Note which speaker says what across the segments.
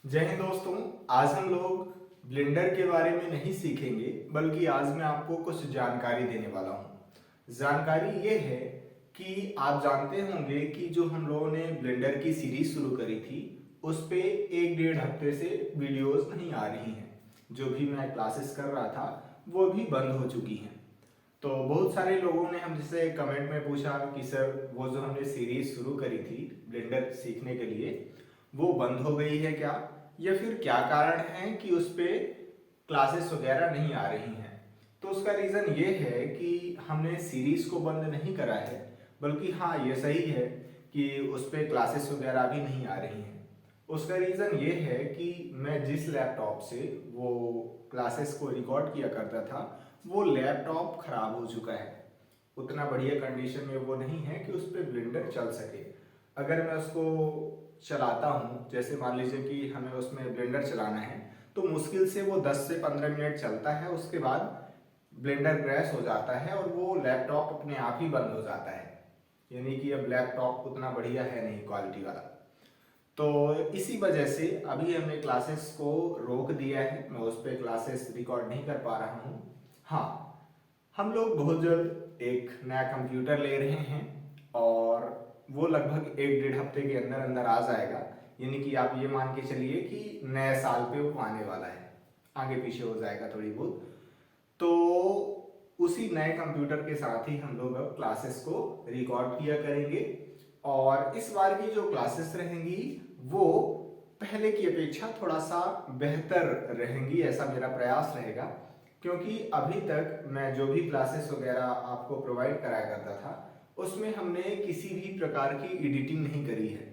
Speaker 1: जय हिंद दोस्तों। आज हम लोग ब्लेंडर के बारे में नहीं सीखेंगे, बल्कि आज मैं आपको कुछ जानकारी देने वाला हूँ। जानकारी ये है कि आप जानते होंगे कि जो हम लोगों ने ब्लेंडर की सीरीज शुरू करी थी उस पे 1-1.5 हफ्ते से वीडियोस नहीं आ रही हैं। जो भी मैं क्लासेस कर रहा था वो भी बंद हो चुकी हैं। तो बहुत सारे लोगों ने हमसे कमेंट में पूछा कि सर वो जो हमने सीरीज शुरू करी थी ब्लेंडर सीखने के लिए वो बंद हो गई है क्या, या फिर क्या कारण है कि उस पे क्लासेस वगैरह नहीं आ रही हैं। तो उसका रीज़न ये है कि हमने सीरीज को बंद नहीं करा है, बल्कि हाँ ये सही है कि उस पे क्लासेस वगैरह भी नहीं आ रही हैं। उसका रीज़न ये है कि मैं जिस लैपटॉप से वो क्लासेस को रिकॉर्ड किया करता था वो लैपटॉप ख़राब हो चुका है। उतना बढ़िया कंडीशन में वो नहीं है कि उस पर ब्लेंडर चल सके। अगर मैं उसको चलाता हूँ, जैसे मान लीजिए कि हमें उसमें ब्लेंडर चलाना है, तो मुश्किल से वो 10 से 15 मिनट चलता है। उसके बाद ब्लेंडर क्रैश हो जाता है और वो लैपटॉप अपने आप ही बंद हो जाता है। यानी कि अब लैपटॉप उतना बढ़िया है नहीं क्वालिटी वाला। तो इसी वजह से अभी हमने क्लासेस को रोक दिया है। मैं उस पर क्लासेस रिकॉर्ड नहीं कर पा रहा हूँ। हाँ, हम लोग बहुत जल्द एक नया कंप्यूटर ले रहे हैं और वो लगभग 1-1.5 हफ्ते के अंदर अंदर आ जाएगा। यानी कि आप ये मान के चलिए कि नए साल पे वो आने वाला है। आगे पीछे हो जाएगा थोड़ी बहुत। तो उसी नए कंप्यूटर के साथ ही हम लोग अब क्लासेस को रिकॉर्ड किया करेंगे। और इस बार की जो क्लासेस रहेंगी वो पहले की अपेक्षा थोड़ा सा बेहतर रहेंगी, ऐसा मेरा प्रयास रहेगा। क्योंकि अभी तक मैं जो भी क्लासेस वगैरह आपको प्रोवाइड कराया करता था उसमें हमने किसी भी प्रकार की एडिटिंग नहीं करी है।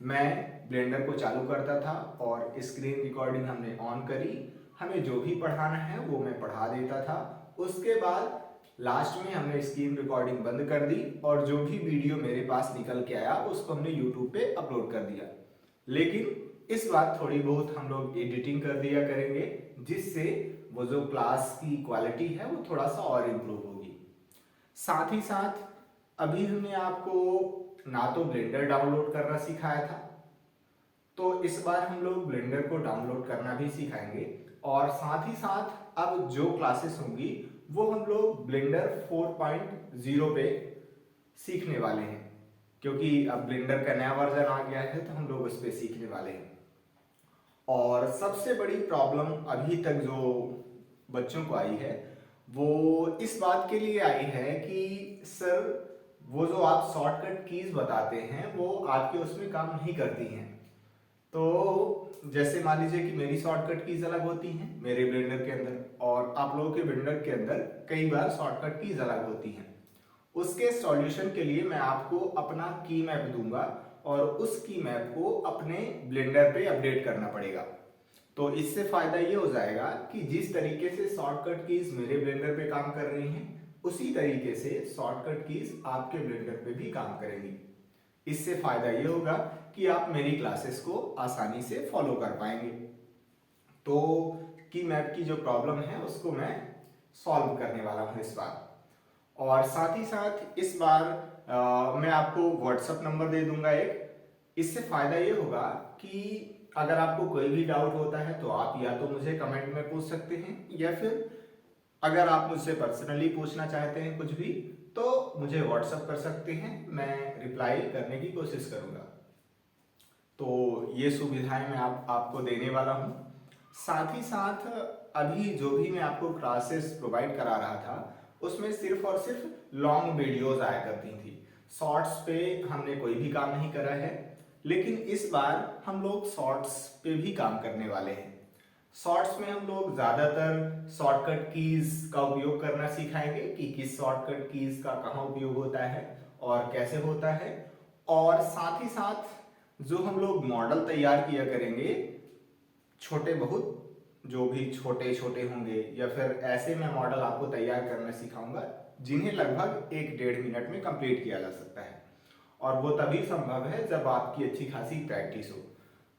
Speaker 1: मैं ब्लेंडर को चालू करता था और स्क्रीन रिकॉर्डिंग हमने ऑन करी। हमें जो भी पढ़ाना है वो मैं पढ़ा देता था। उसके बाद लास्ट में हमने स्क्रीन रिकॉर्डिंग बंद कर दी और जो भी वीडियो मेरे पास निकल के आया उसको हमने यूट्यूब पे अपलोड कर दिया। लेकिन इस बार थोड़ी बहुत हम लोग एडिटिंग कर दिया करेंगे, जिससे वो जो क्लास की क्वालिटी है वो थोड़ा सा और इम्प्रूव होगी। साथ ही साथ अभी हमने आपको ना तो ब्लेंडर डाउनलोड करना सिखाया था, तो इस बार हम लोग ब्लेंडर को डाउनलोड करना भी सिखाएंगे। और साथ ही साथ अब जो क्लासेस होंगी वो हम लोग ब्लेंडर 4.0 पे सीखने वाले हैं। क्योंकि अब ब्लेंडर का नया वर्जन आ गया है तो हम लोग उस पर सीखने वाले हैं। और सबसे बड़ी प्रॉब्लम अभी तक जो बच्चों को आई है वो इस बात के लिए आई है कि सर वो जो आप शॉर्टकट कीज बताते हैं वो आपके उसमें काम नहीं करती हैं। तो जैसे मान लीजिए कि मेरी शॉर्टकट कीज अलग होती हैं मेरे ब्लेंडर के अंदर, और आप लोगों के ब्लेंडर के अंदर कई बार शॉर्टकट कीज अलग होती हैं। उसके सॉल्यूशन के लिए मैं आपको अपना की मैप दूंगा और उस की मैप को अपने ब्लेंडर पे अपडेट करना पड़ेगा। तो इससे फायदा ये हो जाएगा कि जिस तरीके से शॉर्टकट कीज मेरे ब्लेंडर पे काम कर रही हैं उसी तरीके से शॉर्टकट कीज आपके ब्लेंडर पे भी काम करेंगी। इससे फायदा ये होगा कि आप मेरी क्लासेस को आसानी से फॉलो कर पाएंगे। तो की मैप की जो प्रॉब्लम है उसको मैं सॉल्व करने वाला हूँ इस बार। और साथ ही साथ इस बार मैं आपको व्हाट्सएप नंबर दे दूंगा एक। इससे फायदा ये होगा कि अगर आपको कोई भी डाउट होता है तो आप या तो मुझे कमेंट में पूछ सकते हैं, या फिर अगर आप मुझसे पर्सनली पूछना चाहते हैं कुछ भी तो मुझे व्हाट्सएप कर सकते हैं। मैं रिप्लाई करने की कोशिश करूंगा। तो ये सुविधाएं मैं आपको देने वाला हूँ। साथ ही साथ अभी जो भी मैं आपको क्लासेस प्रोवाइड करा रहा था उसमें सिर्फ और सिर्फ लॉन्ग वीडियोस आया करती थी। शॉर्ट्स पे हमने कोई भी काम नहीं करा है, लेकिन इस बार हम लोग शॉर्ट्स पे भी काम करने वाले हैं। शॉर्ट्स में हम लोग ज़्यादातर शॉर्टकट कीज का उपयोग करना सिखाएंगे कि किस शॉर्टकट कीज का कहाँ उपयोग होता है और कैसे होता है। और साथ ही साथ जो हम लोग मॉडल तैयार किया करेंगे छोटे बहुत, जो भी छोटे छोटे होंगे, या फिर ऐसे मैं मॉडल आपको तैयार करना सिखाऊंगा जिन्हें लगभग 1-1.5 मिनट में कंप्लीट किया जा सकता है। और वो तभी संभव है जब आपकी अच्छी खासी प्रैक्टिस हो,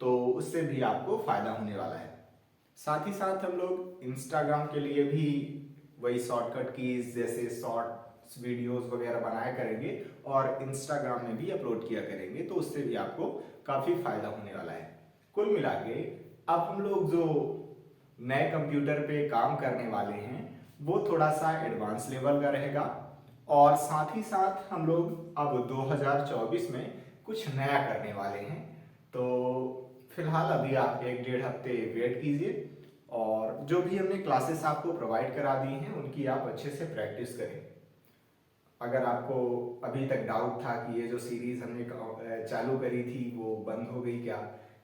Speaker 1: तो उससे भी आपको फायदा होने वाला है। साथ ही साथ हम लोग इंस्टाग्राम के लिए भी वही शॉर्टकट कीज जैसे शॉर्ट्स वीडियोस वगैरह बनाया करेंगे और इंस्टाग्राम में भी अपलोड किया करेंगे, तो उससे भी आपको काफ़ी फायदा होने वाला है। कुल मिला के अब हम लोग जो नए कंप्यूटर पे काम करने वाले हैं वो थोड़ा सा एडवांस लेवल का रहेगा, और साथ ही साथ हम लोग अब 2024 में कुछ नया करने वाले हैं। तो फिलहाल अभी आप 1-1.5 हफ्ते वेट कीजिए, और जो भी हमने क्लासेस आपको प्रोवाइड करा दी हैं उनकी आप अच्छे से प्रैक्टिस करें। अगर आपको अभी तक डाउट था कि ये जो सीरीज़ हमने चालू करी थी वो बंद हो गई क्या,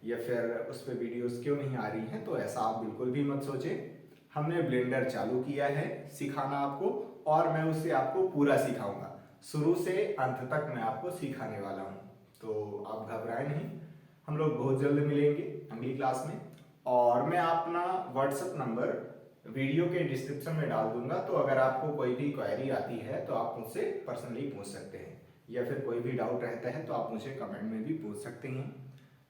Speaker 1: या फिर उस पर वीडियोस क्यों नहीं आ रही हैं, तो ऐसा आप बिल्कुल भी मत सोचें। हमने ब्लेंडर चालू किया है सिखाना आपको, और मैं उसे आपको पूरा सिखाऊंगा, शुरू से अंत तक मैं आपको सिखाने वाला हूँ। तो आप घबराएं नहीं, हम लोग बहुत जल्द मिलेंगे अगली क्लास में। और मैं अपना व्हाट्सएप नंबर वीडियो के डिस्क्रिप्शन में डाल दूंगा, तो अगर आपको कोई भी क्वेरी आती है तो आप मुझसे पर्सनली पूछ सकते हैं, या फिर कोई भी डाउट रहता है तो आप मुझे कमेंट में भी पूछ सकते हैं।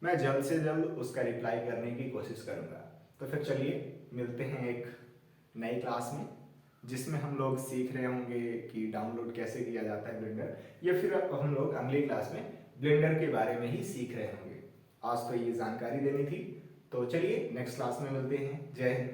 Speaker 1: मैं जल्द से जल्द उसका रिप्लाई करने की कोशिश करूंगा। तो फिर चलिए मिलते हैं एक नई क्लास में, जिसमें हम लोग सीख रहे होंगे कि डाउनलोड कैसे किया जाता है ब्लेंडर, या फिर अब हम लोग अगली क्लास में ब्लेंडर के बारे में ही सीख रहे होंगे। आज तो ये जानकारी देनी थी, तो चलिए नेक्स्ट क्लास में मिलते हैं। जय हिंद।